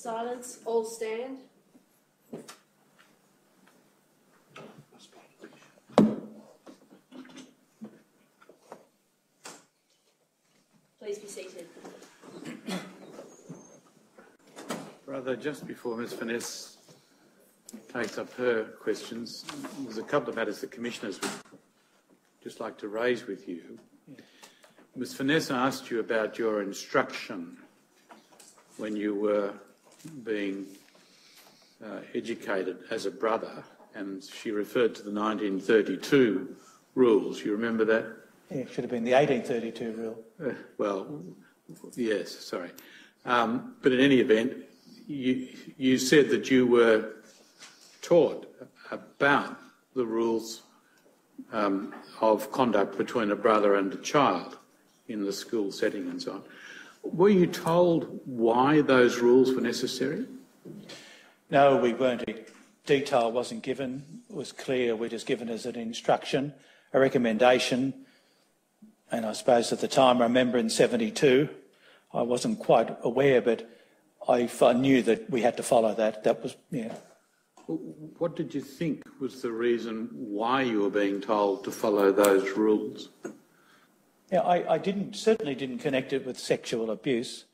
Silence. All stand. Please be seated. Brother, just before Ms Finesse takes up her questions, there's a couple of matters the Commissioners would just like to raise with you. Ms Finesse asked you about your instruction when you were being educated as a brother, and she referred to the 1932 rules. You remember that? Yeah, it should have been the 1832 rule. Well, yes, sorry. But in any event, you said that you were taught about the rules of conduct between a brother and a child in the school setting and so on. Were you told why those rules were necessary? No, we weren't. Detail wasn't given. It was clear. We're just given as an instruction, a recommendation. And I suppose at the time, I remember in 72, I wasn't quite aware, but I knew that we had to follow that. That was, yeah. What did you think was the reason why you were being told to follow those rules? Yeah, I certainly didn't connect it with sexual abuse.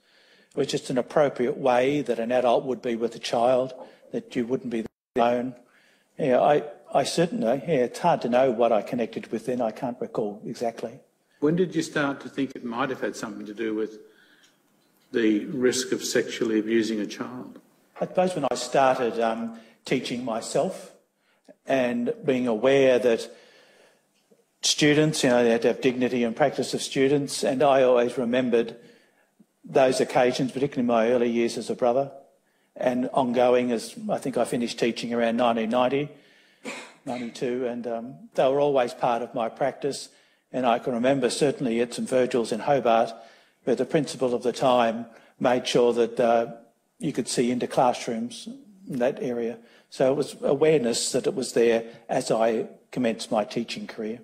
It was just an appropriate way that an adult would be with a child, that you wouldn't be alone. Yeah, I certainly, yeah, it's hard to know what I connected with then. I can't recall exactly. When did you start to think it might have had something to do with the risk of sexually abusing a child? I suppose when I started teaching myself and being aware that students, you know, they had to have dignity and practice of students, and I always remembered those occasions, particularly in my early years as a brother, and ongoing as I think I finished teaching around 1990, 92, and they were always part of my practice. And I can remember certainly at St Virgil's in Hobart, where the principal of the time made sure that you could see into classrooms in that area. So it was awareness that it was there as I commenced my teaching career.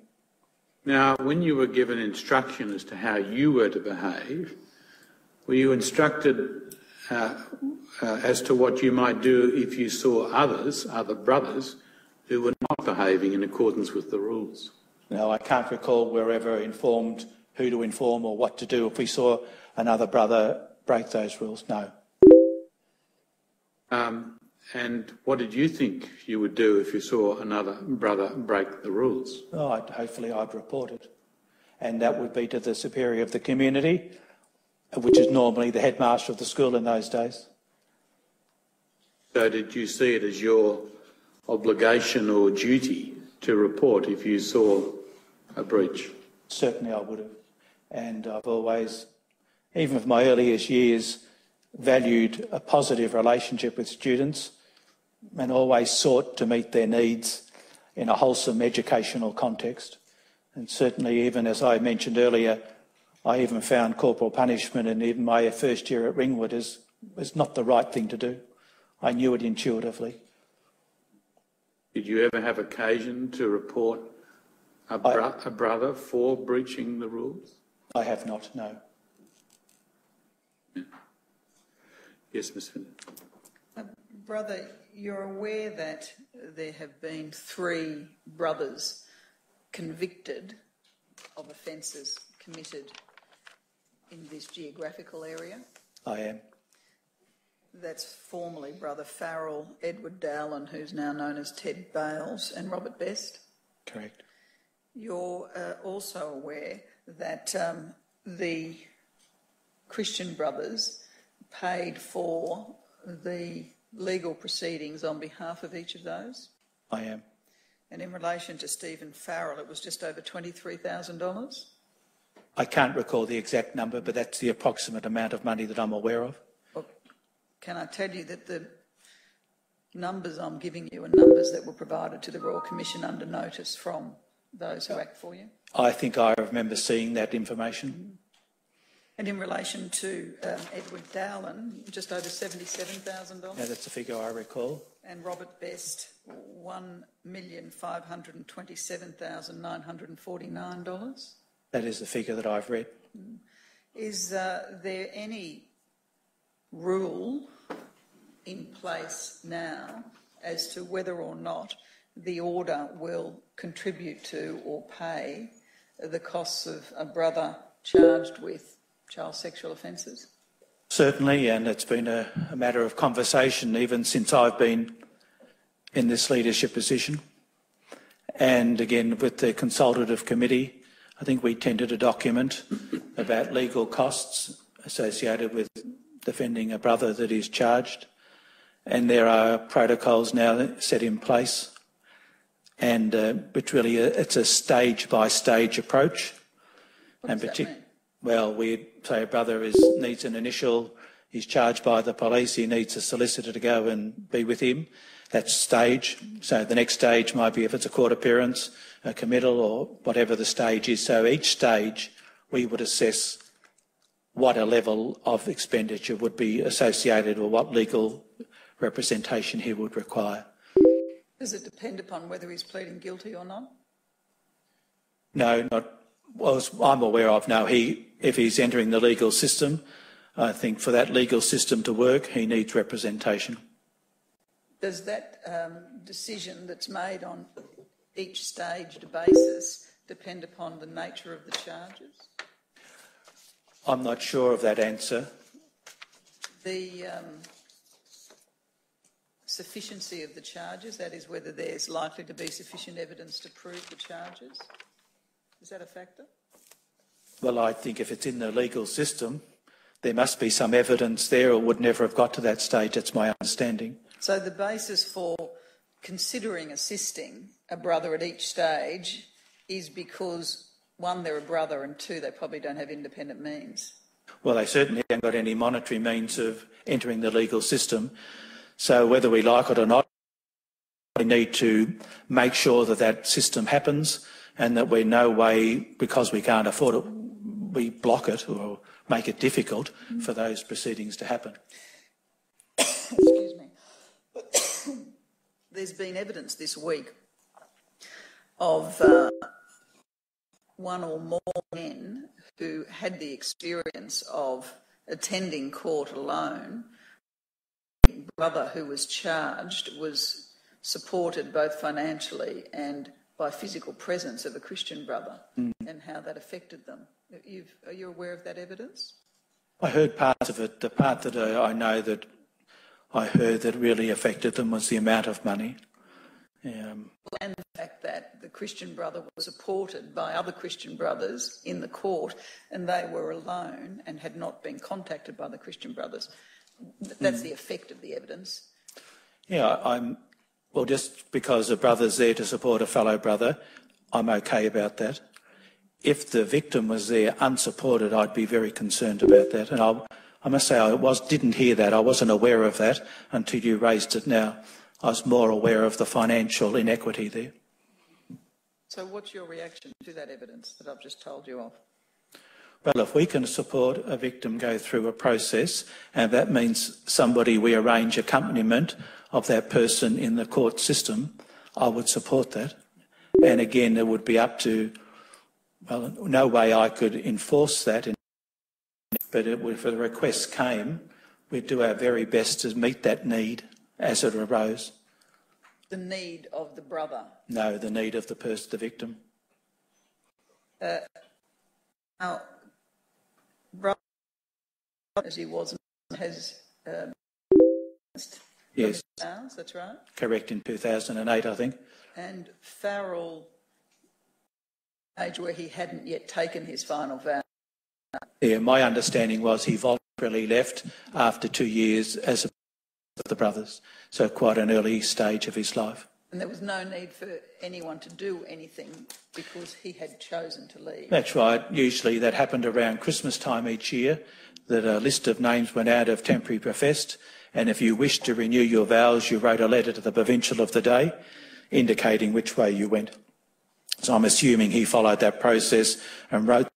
Now, when you were given instruction as to how you were to behave, were you instructed as to what you might do if you saw other brothers, who were not behaving in accordance with the rules? No, I can't recall we were ever informed who to inform or what to do if we saw another brother break those rules, no. And what did you think you would do if you saw another brother break the rules? Oh, hopefully I'd report it. And that would be to the superior of the community, which is normally the headmaster of the school in those days. So did you see it as your obligation or duty to report if you saw a breach? Certainly I would have. And I've always, even from my earliest years, valued a positive relationship with students and always sought to meet their needs in a wholesome educational context. And certainly, even as I mentioned earlier, I even found corporal punishment in even my first year at Ringwood was not the right thing to do. I knew it intuitively. Did you ever have occasion to report a brother for breaching the rules? I have not, no. Yeah. Yes, Ms. Finlay. Brother, you're aware that there have been 3 brothers convicted of offences committed in this geographical area? I am. That's formerly Brother Farrell, Edward Dowland, who's now known as Ted Bales, and Robert Best? Correct. You're also aware that the Christian brothers paid for the legal proceedings on behalf of each of those? I am. And in relation to Stephen Farrell, it was just over $23,000? I can't recall the exact number, but that's the approximate amount of money that I'm aware of. Well, can I tell you that the numbers I'm giving you are numbers that were provided to the Royal Commission under notice from those who act for you? I think I remember seeing that information. And in relation to Edward Dowland, just over $77,000? Yeah, that's the figure I recall. And Robert Best, $1,527,949? That is the figure that I've read. Is there any rule in place now as to whether or not the order will contribute to or pay the costs of a brother charged with child sexual offences? Certainly, and it's been a matter of conversation even since I've been in this leadership position. And again, with the consultative committee, I think we tendered a document about legal costs associated with defending a brother that is charged. And there are protocols now set in place, and but really it's a stage-by-stage approach. What does that mean? Well, we say a brother needs an initial, he's charged by the police, he needs a solicitor to go and be with him. That's stage. So the next stage might be if it's a court appearance, a committal, or whatever the stage is. So each stage we would assess what a level of expenditure would be associated or what legal representation he would require. Does it depend upon whether he's pleading guilty or not? No, not well, as I'm aware of. No, if he's entering the legal system, I think for that legal system to work, he needs representation. Does that decision that's made on each staged basis depend upon the nature of the charges? I'm not sure of that answer. The sufficiency of the charges, that is whether there's likely to be sufficient evidence to prove the charges, is that a factor? Well, I think if it's in the legal system, there must be some evidence there or would never have got to that stage. That's my understanding. So the basis for considering assisting a brother at each stage is because, one, they're a brother, and two, they probably don't have independent means. Well, they certainly haven't got any monetary means of entering the legal system. So whether we like it or not, we need to make sure that that system happens and that we're no way, because we can't afford it, we block it or make it difficult for those proceedings to happen. Excuse me. There's been evidence this week of one or more men who had the experience of attending court alone. The brother who was charged was supported both financially and by physical presence of a Christian brother, and how that affected them. Are you aware of that evidence? I heard parts of it. The part that I know that I heard that really affected them was the amount of money. And the fact that the Christian brother was supported by other Christian brothers in the court and they were alone and had not been contacted by the Christian brothers. That's the effect of the evidence. Yeah, well, just because a brother's there to support a fellow brother, I'm okay about that. If the victim was there unsupported, I'd be very concerned about that. And I must say I didn't hear that. I wasn't aware of that until you raised it now. I was more aware of the financial inequity there. So what's your reaction to that evidence that I've just told you of? Well, if we can support a victim go through a process, and that means we arrange accompaniment of that person in the court system, I would support that. And again, it would be up to, well, no way I could enforce that, but if the request came, we'd do our very best to meet that need as it arose. The need of the brother? No, the need of the victim. Now, brother, as he was, has yes, vows, that's right. Correct, in 2008, I think. And Farrell, age where he hadn't yet taken his final vow. Yeah, my understanding was he voluntarily left after 2 years as the brothers, so quite an early stage of his life. And there was no need for anyone to do anything because he had chosen to leave. That's right. Usually that happened around Christmas time each year, that a list of names went out of temporary professed, and if you wished to renew your vows, you wrote a letter to the provincial of the day indicating which way you went. So I'm assuming he followed that process and wrote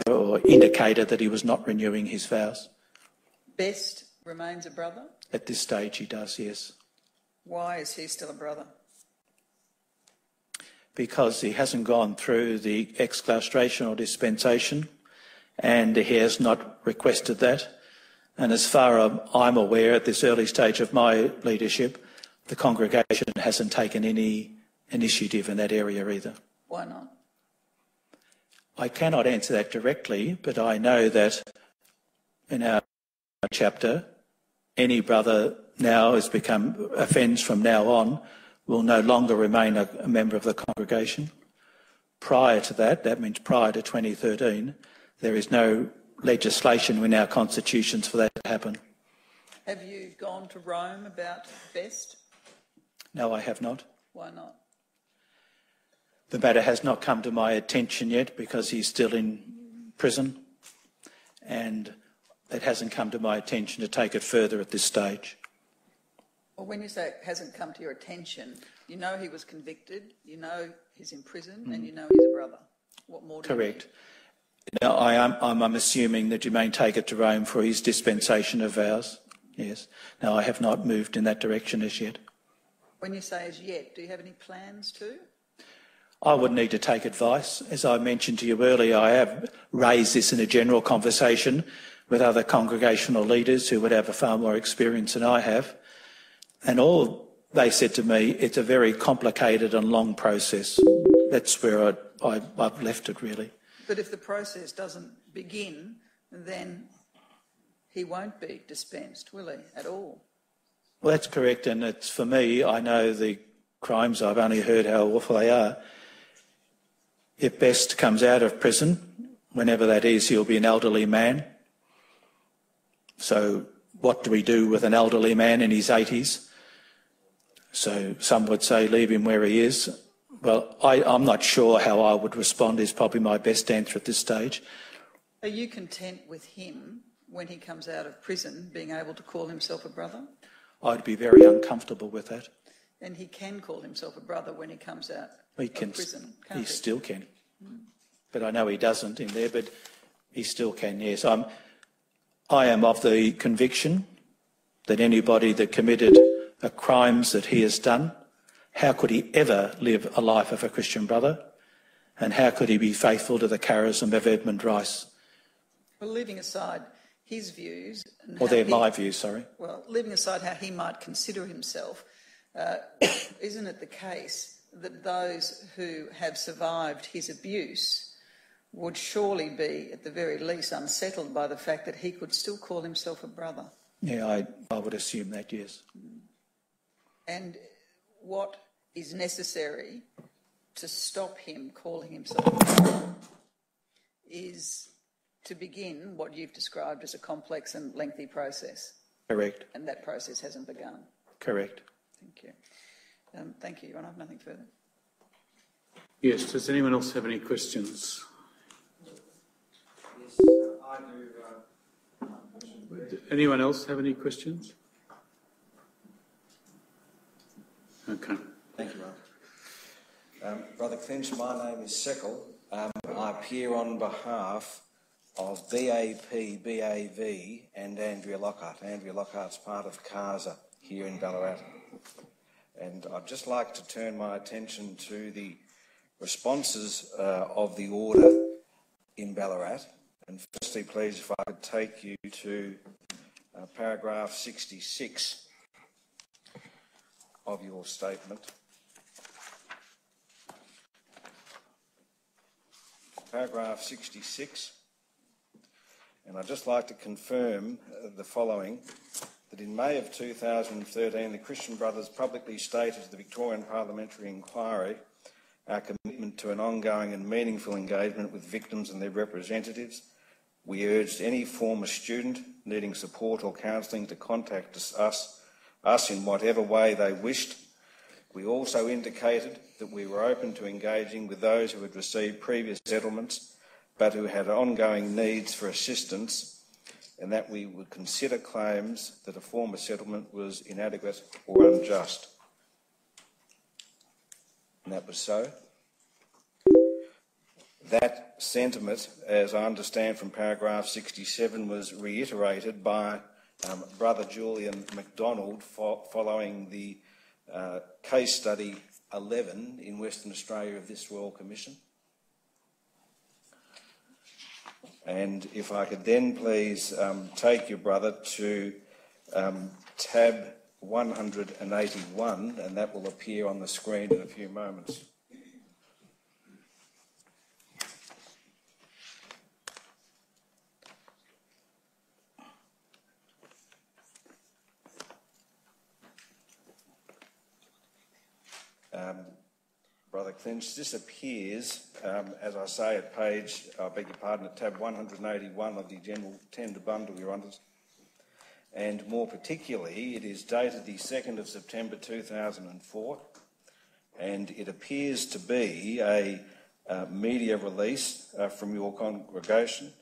or indicated that he was not renewing his vows. Best remains a brother? At this stage he does, yes. Why is he still a brother? Because he hasn't gone through the exclaustration or dispensation, and he has not requested that. And as far as I'm aware, at this early stage of my leadership, the congregation hasn't taken any initiative in that area either. Why not? I cannot answer that directly, but I know that in our chapter, any brother now offends from now on, will no longer remain a member of the congregation. Prior to that, that means prior to 2013, there is no legislation in our constitutions for that to happen. Have you gone to Rome about Best? No, I have not. Why not? The matter has not come to my attention yet because he's still in prison, and it hasn't come to my attention to take it further at this stage. Well, when you say it hasn't come to your attention, you know he was convicted, you know he's in prison, and you know he's a brother. What more do you need? Correct. Now, I'm assuming that you may take it to Rome for his dispensation of vows. Yes. No, I have not moved in that direction as yet. When you say as yet, do you have any plans to? I would need to take advice. As I mentioned to you earlier, I have raised this in a general conversation with other congregational leaders who would have a far more experience than I have. And all they said to me, it's a very complicated and long process. That's where I've left it, really. But if the process doesn't begin, then he won't be dispensed, will he, at all? Well, that's correct. And it's, for me, I know the crimes. I've only heard how awful they are. If Best comes out of prison, whenever that is, he'll be an elderly man. So what do we do with an elderly man in his 80s? So some would say leave him where he is. Well, I'm not sure how I would respond is probably my best answer at this stage. Are you content with him, when he comes out of prison, being able to call himself a brother? I'd be very uncomfortable with that. And he can call himself a brother when he comes out He can, of prison, can't he he? still can. But I know he doesn't in there, but he still can, yes. I am of the conviction that anybody that committed the crimes that he has done, how could he ever live a life of a Christian brother? And how could he be faithful to the charism of Edmund Rice? Well, leaving aside his views... And Or they're my views, sorry. Well, leaving aside how he might consider himself, isn't it the case that those who have survived his abuse would surely be, at the very least, unsettled by the fact that he could still call himself a brother? Yeah, I would assume that, yes. And what is necessary to stop him calling himself a brother is to begin what you've described as a complex and lengthy process. Correct. And that process hasn't begun. Correct. Thank you. Thank you, Your Honour. I have nothing further. Yes, does anyone else have any questions? Yes, I do. Anyone else have any questions? Okay. Thank you, Ron. Brother Clinch, my name is Seckle. I appear on behalf of BAP, BAV and Andrea Lockhart. Andrea Lockhart's part of CASA here in Ballarat. And I'd just like to turn my attention to the responses of the order in Ballarat. And firstly, please, if I could take you to paragraph 66 of your statement. Paragraph 66, and I'd just like to confirm the following, that in May of 2013 the Christian Brothers publicly stated to the Victorian Parliamentary Inquiry our commitment to an ongoing and meaningful engagement with victims and their representatives. We urged any former student needing support or counselling to contact us in whatever way they wished. We also indicated that we were open to engaging with those who had received previous settlements but who had ongoing needs for assistance, and that we would consider claims that a former settlement was inadequate or unjust. And that was so. That sentiment, as I understand from paragraph 67, was reiterated by Brother Julian MacDonald following the case study 11 in Western Australia of this Royal Commission. And if I could then please take your brother to tab 181, and that will appear on the screen in a few moments. Brother Clinch, this appears, as I say, at page, I beg your pardon, at tab 181 of the General Tender Bundle, Your Honours. And more particularly, it is dated the 2nd of September 2004, and it appears to be a media release from your congregation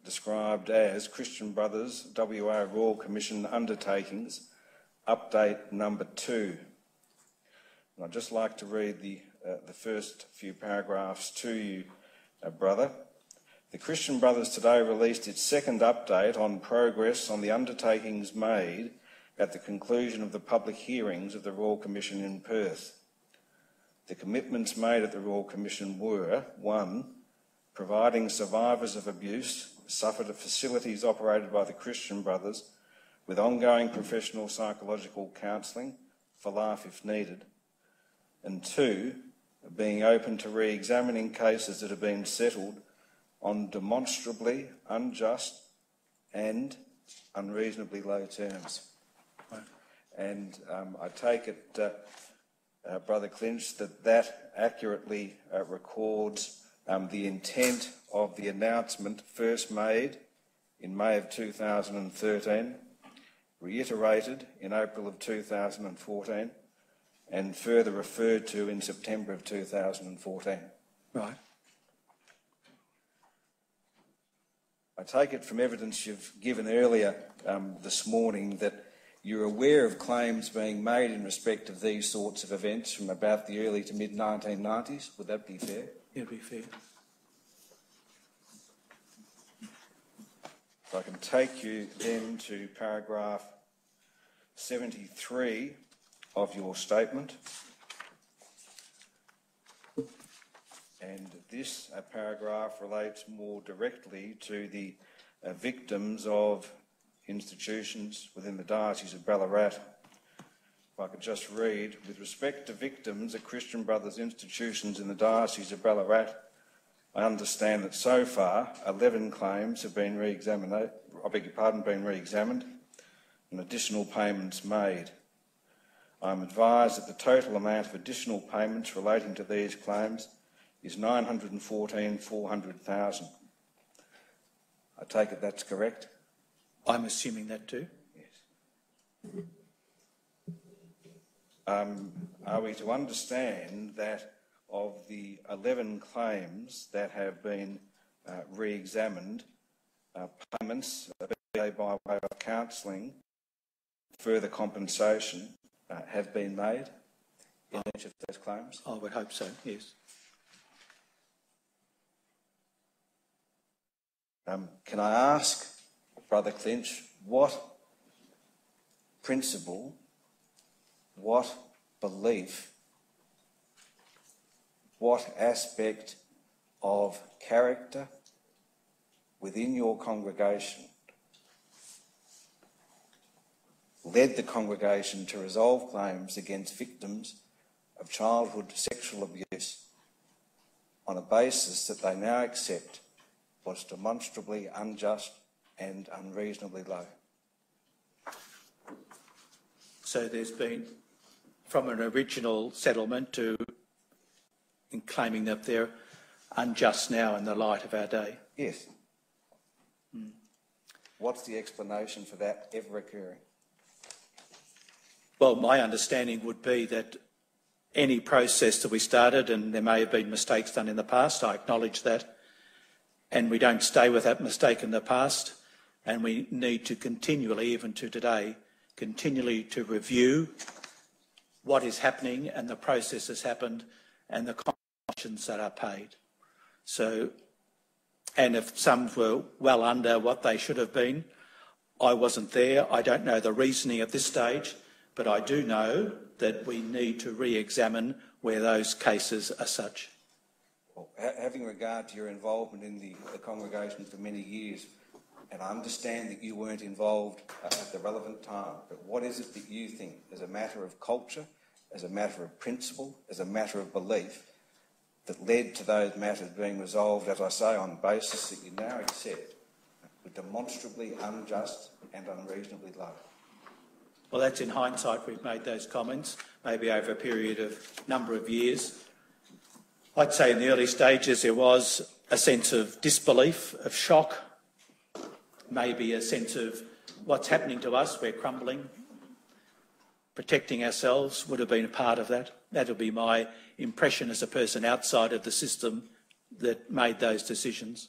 described as Christian Brothers WA Royal Commission Undertakings, Update Number 2. And I'd just like to read the first few paragraphs to you, brother. The Christian Brothers today released its second update on progress on the undertakings made at the conclusion of the public hearings of the Royal Commission in Perth. The commitments made at the Royal Commission were: 1. Providing survivors of abuse suffered at facilities operated by the Christian Brothers with ongoing professional psychological counselling for life if needed. And 2, being open to re-examining cases that have been settled on demonstrably unjust and unreasonably low terms. And I take it, Brother Clinch, that accurately records the intent of the announcement first made in May of 2013, reiterated in April of 2014, and further referred to in September of 2014. Right. I take it from evidence you've given earlier this morning that you're aware of claims being made in respect of these sorts of events from about the early to mid-1990s. Would that be fair? It'd be fair. If I can take you then to paragraph 73 of your statement. And this paragraph relates more directly to the victims of institutions within the Diocese of Ballarat. If I could just read, with respect to victims at Christian Brothers institutions in the Diocese of Ballarat, I understand that so far 11 claims have been re-examined, and additional payments made. I am advised that the total amount of additional payments relating to these claims is $914,400. I take it that's correct? I'm assuming that too. Yes. Are we to understand that of the 11 claims that have been re-examined, payments, be they by way of counselling, further compensation, have been made in each of those claims? I would hope so, yes. Can I ask, Brother Clinch, what principle, what belief, what aspect of character within your congregation led the congregation to resolve claims against victims of childhood sexual abuse on a basis that they now accept was demonstrably unjust and unreasonably low? So there's been, from an original settlement to in claiming that they're unjust now in the light of our day. Yes. What's the explanation for that ever occurring? Well, my understanding would be that any process that we started, and there may have been mistakes done in the past, I acknowledge that, and we don't stay with that mistake in the past, and we need to continually, even to today, continually to review what is happening and the process has happened and the compensations that are paid. So, and if some were well under what they should have been, I wasn't there. I don't know the reasoning at this stage, but I do know that we need to re-examine where those cases are such. Well, having regard to your involvement in the congregation for many years, and I understand that you weren't involved at the relevant time, but what is it that you think, as a matter of culture, as a matter of principle, as a matter of belief, that led to those matters being resolved, as I say, on the basis that you now accept were demonstrably unjust and unreasonably low? Well, that's in hindsight. We've made those comments, maybe over a period of number of years. I'd say in the early stages there was a sense of disbelief, of shock, maybe a sense of what's happening to us, we're crumbling. Protecting ourselves would have been a part of that. That would be my impression as a person outside of the system that made those decisions.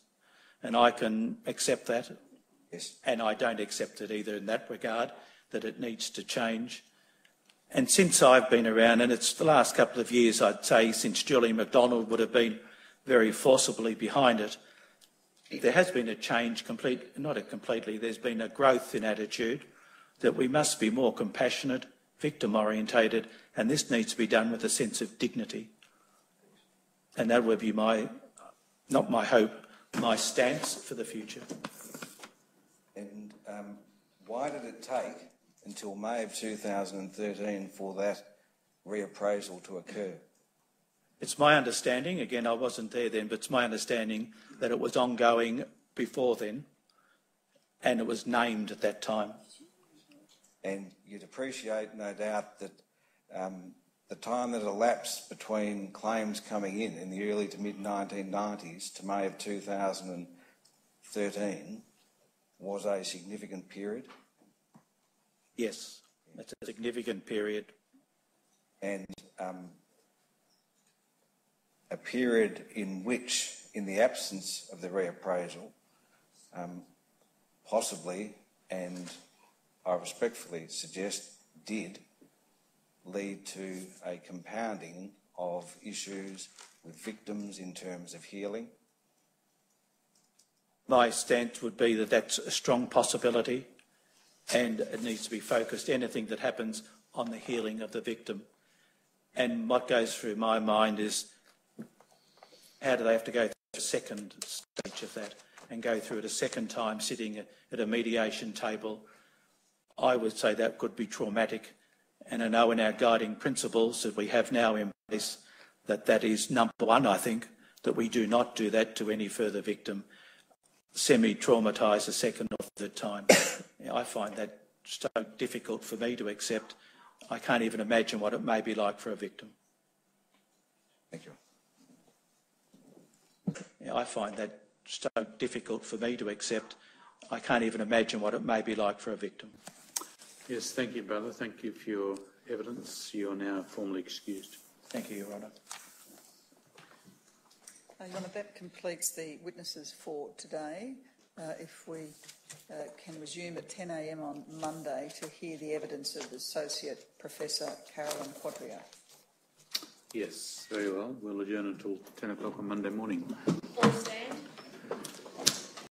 And I can accept that. Yes. And I don't accept it either in that regard, that it needs to change. And since I've been around, and it's the last couple of years, I'd say, since Julie McDonald would have been very forcibly behind it, there has been a change, there's been a growth in attitude that we must be more compassionate, victim-orientated, and this needs to be done with a sense of dignity. And that would be not my hope, my stance for the future. And why did it take until May of 2013 for that reappraisal to occur? It's my understanding, again, I wasn't there then, but it's my understanding that it was ongoing before then and it was named at that time. And you'd appreciate, no doubt, that the time that elapsed between claims coming in the early to mid-1990s to May of 2013 was a significant period? Yes, it's a significant period. And a period in which, in the absence of the reappraisal, possibly, and I respectfully suggest did, lead to a compounding of issues with victims in terms of healing? My stance would be that that's a strong possibility and it needs to be focused, anything that happens, on the healing of the victim. And what goes through my mind is, how do they have to go through a second stage of that and go through it a second time sitting at a mediation table? I would say that could be traumatic. And I know in our guiding principles that we have now in place that is number one, I think, that we do not do that to any further victim, semi-traumatised a second or third time. I find that so difficult for me to accept. I can't even imagine what it may be like for a victim. Thank you. I find that so difficult for me to accept. I can't even imagine what it may be like for a victim. Yes, thank you, brother. Thank you for your evidence. You are now formally excused. Thank you, Your Honour. Your Honour, that completes the witnesses for today. If we can resume at 10 a.m. on Monday to hear the evidence of Associate Professor Carolyn Quadria. Yes, very well. We'll adjourn until 10 o'clock on Monday morning. All stand.